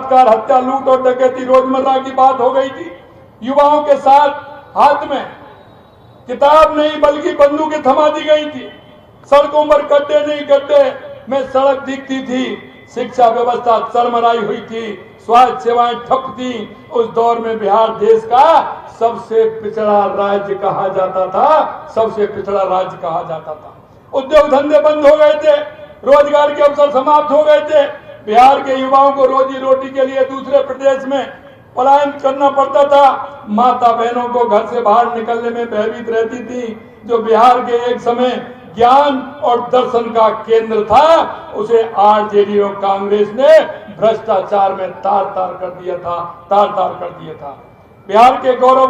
बलात्कार, हत्या, लूट और डकैती रोजमर्रा की बात हो गई थी। युवाओं के साथ हाथ में किताब नहीं बल्कि बंदूकें थमा दी गई थी। सड़कों पर गड्ढे नहीं गड्ढे में सड़क दिखती थी। शिक्षा व्यवस्था चरमराई हुई थी। स्वास्थ्य सेवाएं ठप थी। उस दौर में बिहार देश का सबसे पिछड़ा राज्य कहा जाता था। सबसे पिछड़ा राज्य कहा जाता था। उद्योग धंधे बंद हो गए थे। रोजगार के अवसर समाप्त हो गए थे। बिहार के युवाओं को रोजी रोटी के लिए दूसरे प्रदेश में पलायन करना पड़ता था। माता बहनों को घर से बाहर निकलने में भयभीत रहती थी। जो बिहार के एक समय ज्ञान और दर्शन का केंद्र था, उसे आरजेडी और कांग्रेस ने भ्रष्टाचार में तार तार कर दिया था। बिहार के गौरव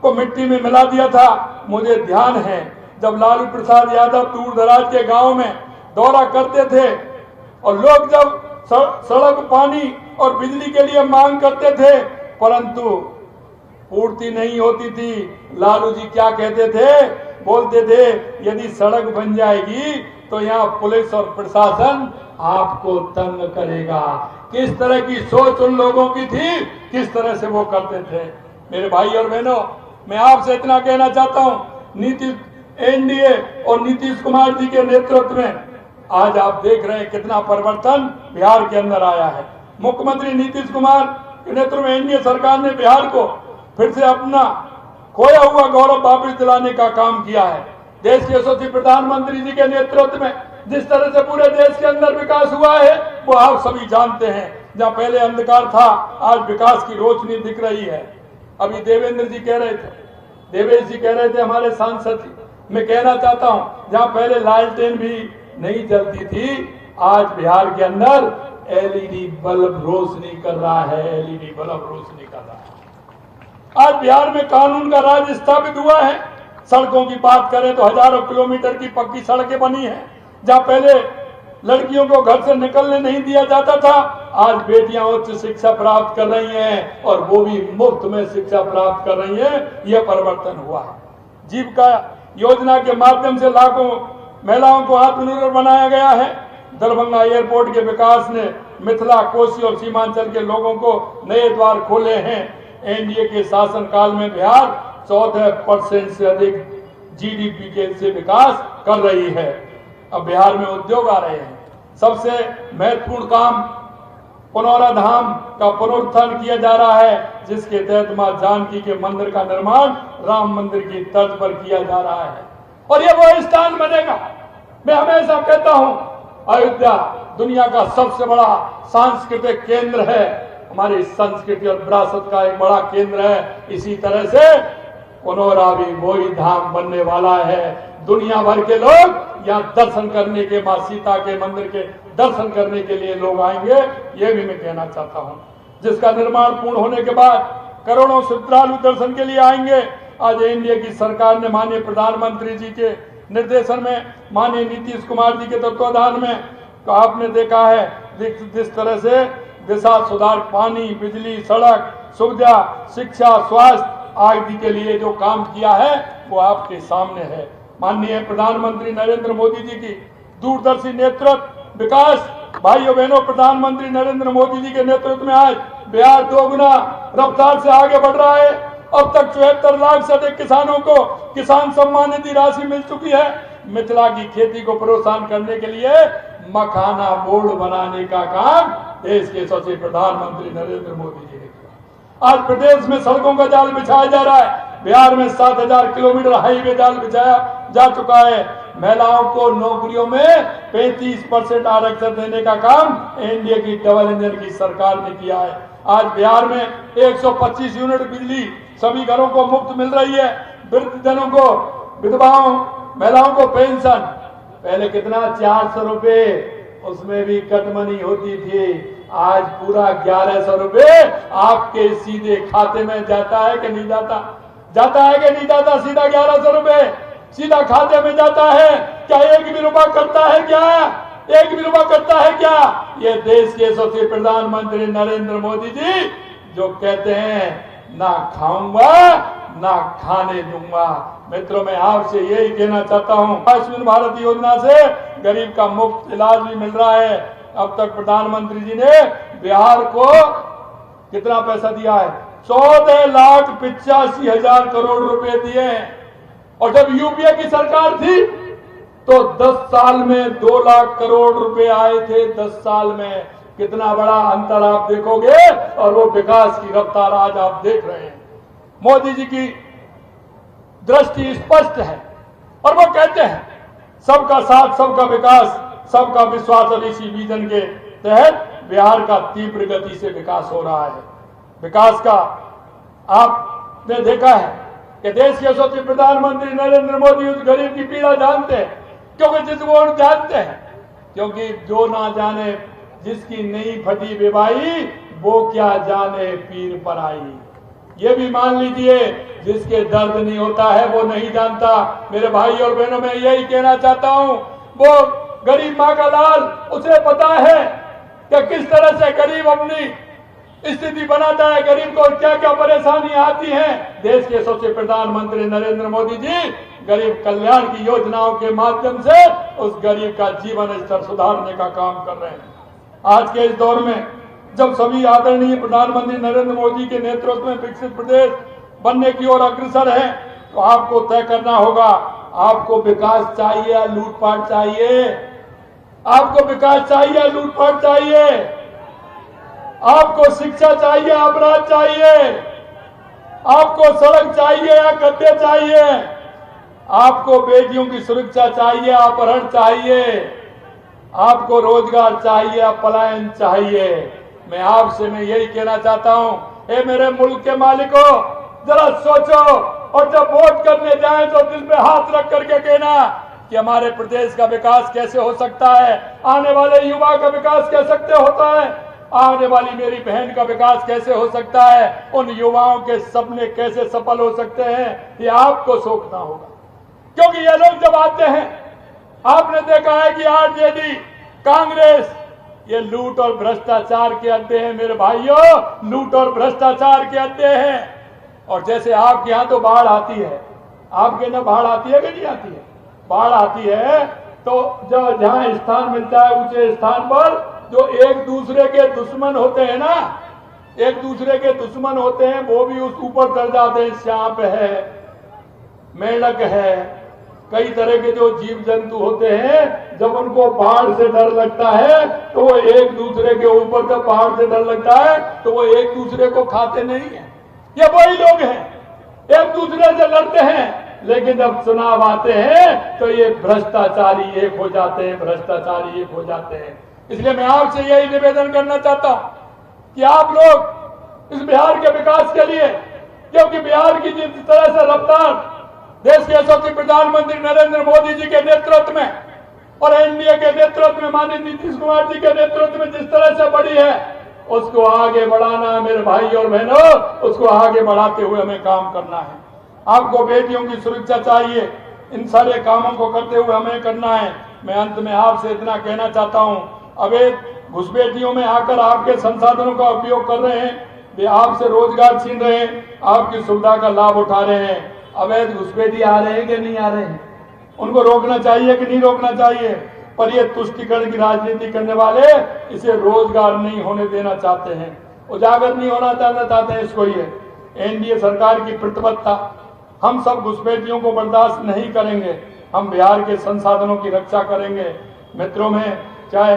को मिट्टी में मिला दिया था। मुझे ध्यान है जब लालू प्रसाद यादव दूर दराज के गांव में दौरा करते थे और लोग जब सड़क, पानी और बिजली के लिए मांग करते थे परंतु पूर्ति नहीं होती थी, लालू जी क्या कहते थे? बोलते थे यदि सड़क बन जाएगी तो यहाँ पुलिस और प्रशासन आपको तंग करेगा। किस तरह की सोच उन लोगों की थी, किस तरह से वो करते थे। मेरे भाई और बहनों, मैं आपसे इतना कहना चाहता हूँ, एनडीए और नीतीश कुमार जी के नेतृत्व में आज आप देख रहे हैं कितना परिवर्तन बिहार के अंदर आया है। मुख्यमंत्री नीतीश कुमार के नेतृत्व में एनडीए सरकार ने बिहार को फिर से अपना खोया हुआ गौरव वापस दिलाने का काम किया है। देश के यशस्वी प्रधानमंत्री जी के नेतृत्व में जिस तरह से पूरे देश के अंदर विकास हुआ है वो आप सभी जानते हैं। जहां पहले अंधकार था, आज विकास की रोशनी दिख रही है। अभी देवेश जी कह रहे थे हमारे सांसद जी, मैं कहना चाहता हूं जहां पहले लालटेन भी नहीं जलती थी, आज बिहार के अंदर एलईडी बल्ब रोशनी कर रहा है। एलईडी बल्ब रोशनी कर रहा है। आज बिहार में कानून का राज स्थापित हुआ है। सड़कों की बात करें तो हजारों किलोमीटर की पक्की सड़कें बनी हैं। जहां पहले लड़कियों को घर से निकलने नहीं दिया जाता था, आज बेटियां उच्च शिक्षा प्राप्त कर रही हैं और वो भी मुफ्त में शिक्षा प्राप्त कर रही हैं। यह परिवर्तन हुआ है। जीविका योजना के माध्यम से लाखों महिलाओं को आत्मनिर्भर बनाया गया है। दरभंगा एयरपोर्ट के विकास ने मिथिला, कोसी और सीमांचल के लोगों को नए द्वार खोले हैं। एनडीए के शासनकाल में बिहार 14% से अधिक जीडीपी के से विकास कर रही है। अब बिहार में उद्योग आ रहे हैं। सबसे महत्वपूर्ण काम पुनौरा धाम का पुनरुत्थान किया जा रहा है, जिसके तहत मां जानकी के मंदिर का निर्माण राम मंदिर की तर्ज पर किया जा रहा है और यह वो स्थान बनेगा। मैं हमेशा कहता हूं अयोध्या दुनिया का सबसे बड़ा सांस्कृतिक केंद्र है। हमारी संस्कृति और विरासत का एक बड़ा केंद्र है। इसी तरह से पुनौरा भी वही धाम बनने वाला है। दुनिया भर के लोग यहाँ दर्शन करने के, मां सीता के मंदिर के दर्शन करने के लिए लोग आएंगे। ये भी मैं कहना चाहता हूँ, जिसका निर्माण पूर्ण होने के बाद करोड़ों श्रद्धालु दर्शन के लिए आएंगे। आज एनडीए की सरकार ने माननीय प्रधानमंत्री जी के निर्देशन में, माननीय नीतीश कुमार जी के तत्वाधान में, तो आपने देखा है जिस तरह से दिशा सुधार, पानी, बिजली, सड़क सुविधा, शिक्षा, स्वास्थ्य आदि के लिए जो काम किया है वो आपके सामने है। माननीय प्रधानमंत्री नरेंद्र मोदी जी की दूरदर्शी नेतृत्व, विकास, भाइयों बहनों, प्रधानमंत्री नरेंद्र मोदी जी के नेतृत्व में आज बिहार दोगुना रफ्तार से आगे बढ़ रहा है। अब तक 74 लाख से अधिक किसानों को किसान सम्मान निधि राशि मिल चुकी है। मिथिला की खेती को प्रोत्साहन करने के लिए मखाना बोर्ड बनाने का काम देश के यशस्वी प्रधानमंत्री नरेंद्र मोदी जी ने किया। आज प्रदेश में सड़कों का जाल बिछाया जा रहा है। बिहार में 7000 किलोमीटर हाईवे जाल बिछाया जा चुका है। महिलाओं को नौकरियों में 35% आरक्षण देने का काम एनडीए की डबल इंजन की सरकार ने किया है। आज बिहार में 125 यूनिट बिजली सभी घरों को मुफ्त मिल रही है। वृद्धजनों को, विधवाओं, महिलाओं को पेंशन पहले कितना 400 रुपए, उसमें भी कटमनी होती थी। आज पूरा 1100 रुपए आपके सीधे खाते में जाता है कि नहीं जाता? जाता है कि नहीं जाता? सीधा 1100 रुपए सीधा खाते में जाता है। क्या एक भी रुपया करता है क्या? एक भी रुपया करता है क्या? ये देश के यशस्वी प्रधानमंत्री नरेंद्र मोदी जी जो कहते हैं ना खाऊंगा ना खाने दूंगा। मित्रों, मैं आपसे यही कहना चाहता हूँ, आयुष्मान भारत योजना से गरीब का मुफ्त इलाज भी मिल रहा है। अब तक प्रधानमंत्री जी ने बिहार को कितना पैसा दिया है? 14,85,000 करोड़ रुपए दिए हैं। और जब यूपीए की सरकार थी तो 10 साल में 2 लाख करोड़ रुपए आए थे। 10 साल में कितना बड़ा अंतर आप देखोगे, और वो विकास की रफ्तार आज आप देख रहे हैं। मोदी जी की दृष्टि स्पष्ट है और वो कहते हैं सबका साथ, सबका विकास, सबका विश्वास, और इसी विजन के तहत बिहार का तीव्र गति से विकास हो रहा है। विकास का आपने देखा है कि देश के यशस्वी प्रधानमंत्री नरेंद्र मोदी उस गरीब की पीड़ा जानते हैं, क्योंकि जिसको जानते हैं, क्योंकि जो ना जाने जिसकी नहीं फटी विवाही, वो क्या जाने पीर पर आई। ये भी मान लीजिए, जिसके दर्द नहीं होता है वो नहीं जानता। मेरे भाई और बहनों, मैं यही कहना चाहता हूं, वो गरीब माँ का लाल, उसे पता है कि किस तरह से गरीब अपनी स्थिति बनाता है, गरीब को क्या क्या परेशानी आती है। देश के सबसे प्रधानमंत्री नरेंद्र मोदी जी गरीब कल्याण की योजनाओं के माध्यम से उस गरीब का जीवन स्तर सुधारने का काम कर रहे हैं। आज के इस दौर में जब सभी आदरणीय प्रधानमंत्री नरेंद्र मोदी के नेतृत्व में विकसित प्रदेश बनने की ओर अग्रसर है, तो आपको तय करना होगा, आपको विकास चाहिए या लूटपाट चाहिए? आपको विकास चाहिए या लूटपाट चाहिए? आपको शिक्षा चाहिए, अपराध चाहिए? आपको सड़क चाहिए या गड्ढे चाहिए? आपको बेटियों की सुरक्षा चाहिए, अपहरण चाहिए? आपको रोजगार चाहिए या पलायन चाहिए? मैं आपसे यही कहना चाहता हूं, ए मेरे मुल्क के मालिकों, जरा सोचो, और जब वोट करने जाए तो दिल पे हाथ रख करके कहना कि हमारे प्रदेश का विकास कैसे हो सकता है, आने वाले युवा का विकास कैसे होता है, आने वाली मेरी बहन का विकास कैसे हो सकता है, उन युवाओं के सपने कैसे सफल हो सकते हैं, ये आपको सोचना होगा। क्योंकि ये लोग जब आते हैं, आपने देखा है कि आरजेडी, कांग्रेस, ये लूट और भ्रष्टाचार के अड्डे हैं मेरे भाइयों, लूट और भ्रष्टाचार के अड्डे हैं। और जैसे आपके यहाँ तो बाढ़ आती है, आपके ना बाढ़ आती है कि नहीं आती है? बाढ़ आती है तो जब जहाँ स्थान मिलता है ऊंचे स्थान पर, जो एक दूसरे के दुश्मन होते हैं ना, एक दूसरे के दुश्मन होते हैं, वो भी उस ऊपर चढ़ जाते हैं। सांप है, मेंढक है, कई तरह के जो जीव जंतु होते हैं, जब उनको बाढ़ से डर लगता है तो वो एक दूसरे के ऊपर, जब बाढ़ से डर लगता है तो वो एक दूसरे को खाते नहीं है। ये वही लोग हैं, एक दूसरे से लड़ते हैं, लेकिन जब चुनाव आते हैं तो ये भ्रष्टाचारी एक हो जाते हैं, भ्रष्टाचारी एक हो जाते हैं। इसलिए मैं आपसे यही निवेदन करना चाहता हूं कि आप लोग इस बिहार के विकास के लिए, क्योंकि बिहार की जिस तरह से रफ्तार देश के यशस्वी प्रधानमंत्री नरेंद्र मोदी जी के नेतृत्व में और एनडीए के नेतृत्व में, माननीय नीतीश कुमार जी के नेतृत्व में जिस तरह से बढ़ी है, उसको आगे बढ़ाना मेरे भाई और बहनों, उसको आगे बढ़ाते हुए हमें काम करना है। आपको बेटियों की सुरक्षा चाहिए, इन सारे कामों को करते हुए हमें करना है। मैं अंत में आपसे इतना कहना चाहता हूं, अवैध घुसपैठियों में आकर आपके संसाधनों का उपयोग कर रहे हैं, वे आपसे रोजगार छीन रहे हैं, आपकी सुविधा का लाभ उठा रहे हैं। अवैध घुसपैठी आ रहे हैं कि नहीं आ रहे हैं? उनको रोकना चाहिए कि नहीं रोकना चाहिए? पर ये तुष्टिकरण की राजनीति करने वाले इसे रोजगार नहीं होने देना चाहते हैं, उजागर नहीं होना चाहते हैं इसको। ये एनडीए सरकार की प्रतिबद्धता, हम सब घुसपैठियों को बर्दाश्त नहीं करेंगे, हम बिहार के संसाधनों की रक्षा करेंगे। मित्रों, में चाहे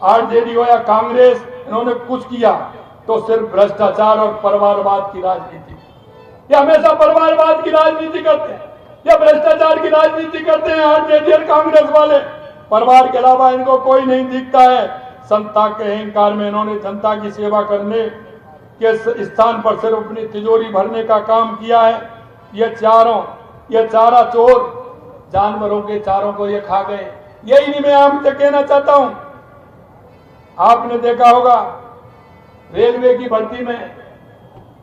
आरजेडी हो या कांग्रेस, इन्होंने कुछ किया तो सिर्फ भ्रष्टाचार और परिवारवाद की राजनीति, ये हमेशा परिवारवाद की राजनीति करते हैं या भ्रष्टाचार की राजनीति करते हैं आरजेडी और कांग्रेस वाले। परिवार के अलावा इनको कोई नहीं दिखता है। संता के अहंकार में इन्होंने जनता की सेवा करने के स्थान पर सिर्फ अपनी तिजोरी भरने का काम किया है। ये चारा चोर, जानवरों के चारों को ये खा गए। यही नहीं मैं आपसे कहना चाहता हूं, आपने देखा होगा रेलवे की भर्ती में,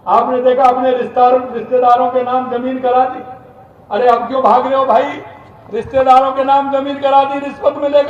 आपने देखा अपने रिश्तेदारों के नाम जमीन करा दी। अरे अब क्यों भाग रहे हो भाई? रिश्तेदारों के नाम जमीन करा दी रिश्वत में लेकर।